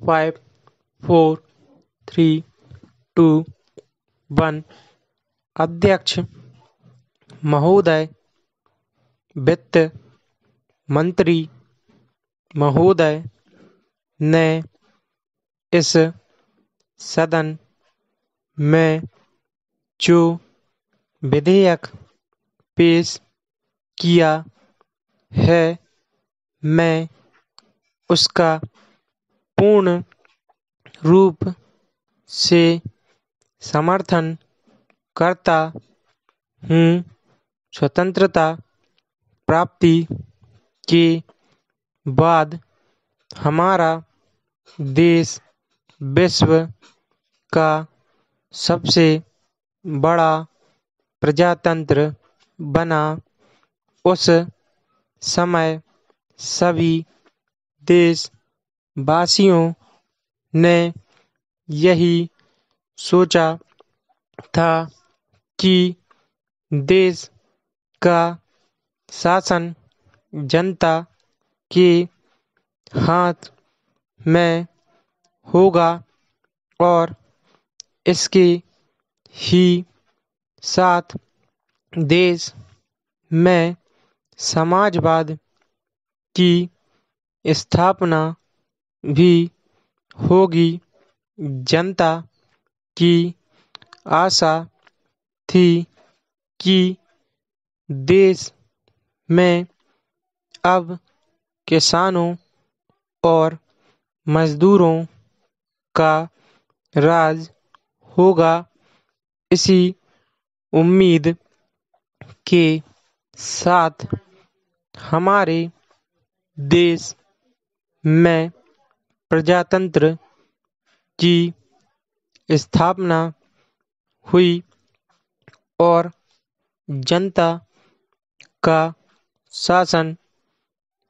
5, 4, 3, 2, 1। अध्यक्ष महोदय, वित्त मंत्री महोदय ने इस सदन में जो विधेयक पेश किया है, मैं उसका पूर्ण रूप से समर्थन करता हूँ। स्वतंत्रता प्राप्ति के बाद हमारा देश विश्व का सबसे बड़ा प्रजातंत्र बना। उस समय सभी देशवासियों ने यही सोचा था कि देश का शासन जनता के हाथ में होगा और इसके ही साथ देश में समाजवाद की स्थापना भी होगी। जनता की आशा थी कि देश में अब किसानों और मजदूरों का राज होगा। इसी उम्मीद के साथ हमारे देश में प्रजातंत्र की स्थापना हुई और जनता का शासन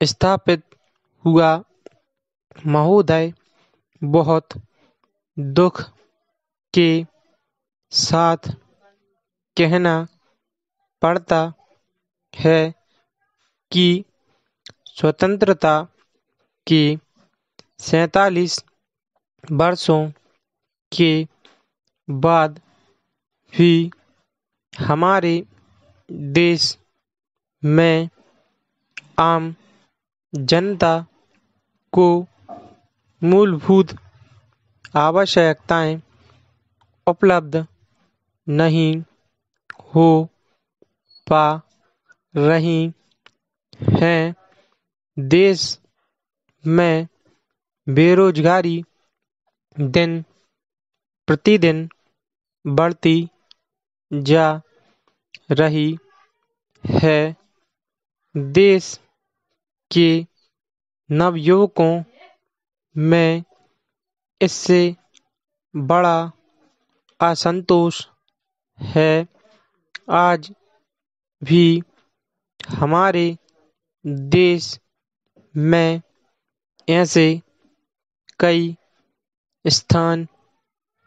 स्थापित हुआ। महोदय, बहुत दुख के साथ कहना पड़ता है कि स्वतंत्रता के 47 वर्षों के बाद भी हमारे देश में आम जनता को मूलभूत आवश्यकताएं उपलब्ध नहीं हो पा रही हैं। देश में बेरोजगारी दिन प्रतिदिन बढ़ती जा रही है। देश के नवयुवकों में इससे बड़ा असंतोष है। आज भी हमारे देश में ऐसे कई स्थान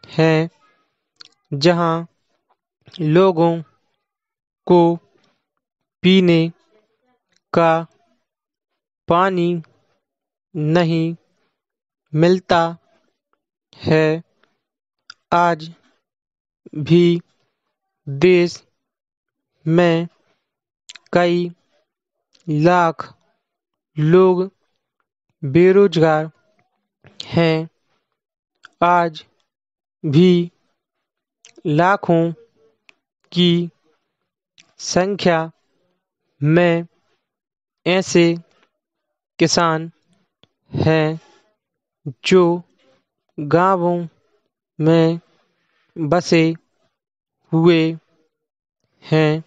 हैं जहां लोगों को पीने का पानी नहीं मिलता है। आज भी देश में कई लाख लोग बेरोजगार हैं। आज भी लाखों की संख्या में ऐसे किसान हैं जो गांवों में बसे हुए हैं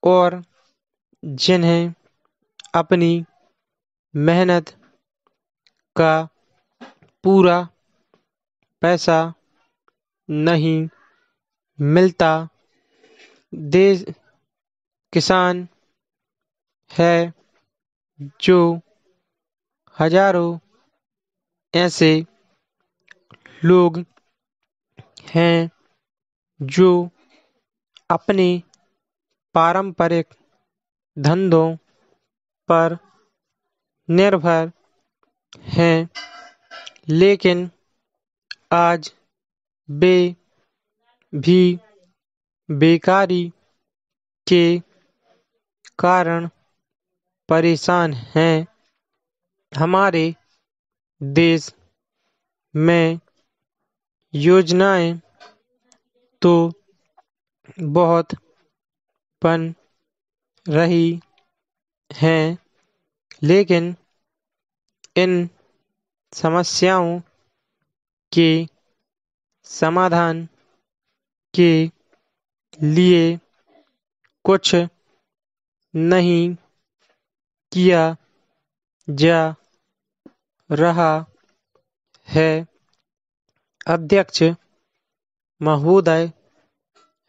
और जिन्हें अपनी मेहनत का पूरा पैसा नहीं मिलता। देश किसान है जो हजारों ऐसे लोग हैं जो अपने पारंपरिक धंधों पर निर्भर हैं। लेकिन आज वे भी बेकारी के कारण परेशान हैं। हमारे देश में योजनाएं तो बहुत बन रही हैं, लेकिन इन समस्याओं के समाधान के लिए कुछ नहीं किया जा रहा है। अध्यक्ष महोदय,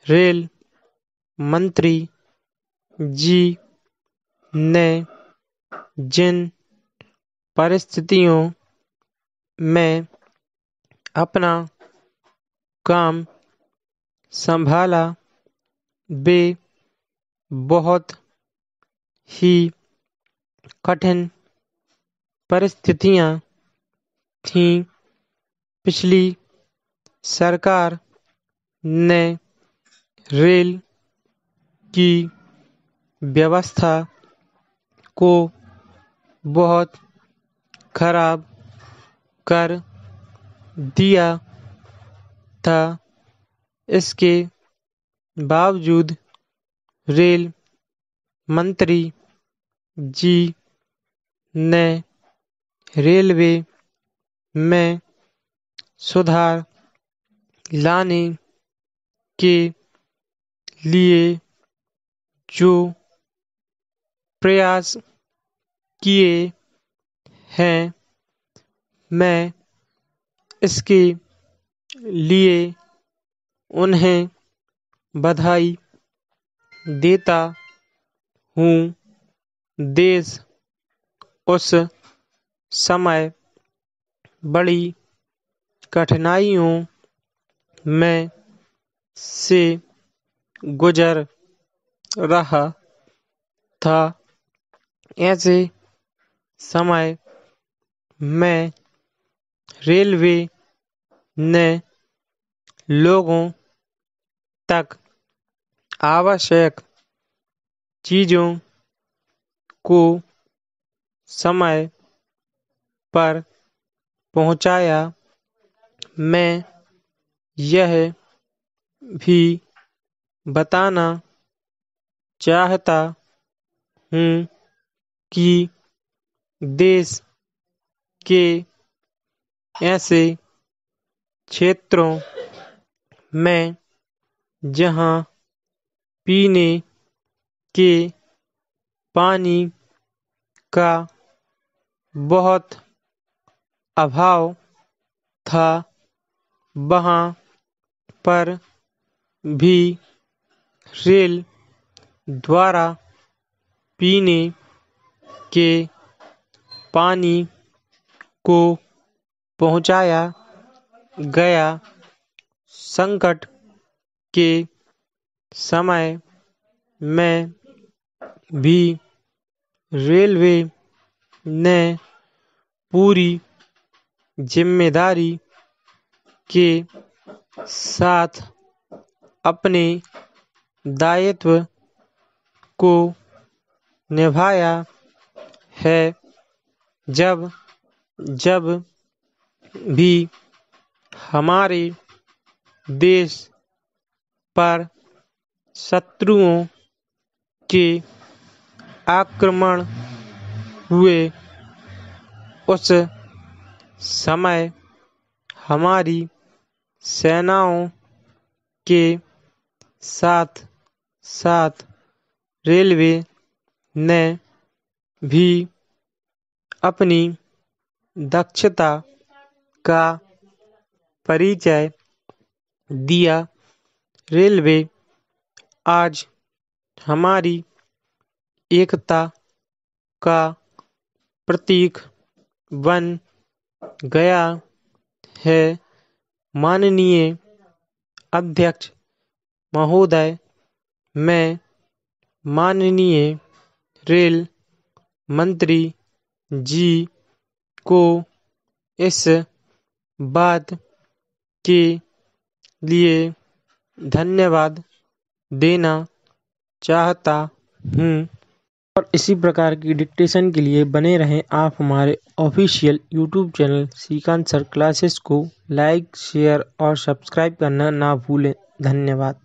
रेल मंत्री जी ने जिन परिस्थितियों में अपना काम संभाला, वे बहुत ही कठिन परिस्थितियां थीं। पिछली सरकार ने रेल की व्यवस्था को बहुत खराब कर दिया था। इसके बावजूद रेल मंत्री जी ने रेलवे में सुधार लाने के लिए जो प्रयास किए हैं, मैं इसके लिए उन्हें बधाई देता हूँ। देश उस समय बड़ी कठिनाइयों में से गुजर रहा था। ऐसे समय में रेलवे ने लोगों तक आवश्यक चीजों को समय पर पहुंचाया। मैं यह भी बताना चाहता हूँ कि देश के ऐसे क्षेत्रों में जहाँ पीने के पानी का बहुत अभाव था, वहाँ पर भी रेल द्वारा पीने के पानी को पहुंचाया गया। संकट के समय में भी रेलवे ने पूरी जिम्मेदारी के साथ अपने दायित्व को निभाया है। जब जब भी हमारे देश पर शत्रुओं के आक्रमण हुए, उस समय हमारी सेनाओं के साथ साथ रेलवे ने भी अपनी दक्षता का परिचय दिया। रेलवे आज हमारी एकता का प्रतीक बन गया है। माननीय अध्यक्ष महोदय, मैं माननीय रेल मंत्री जी को इस बात के लिए धन्यवाद देना चाहता हूँ। और इसी प्रकार की डिक्टेशन के लिए बने रहें आप हमारे official YouTube channel Shrikant sir classes को लाइक, शेयर और सब्सक्राइब करना ना भूलें। धन्यवाद।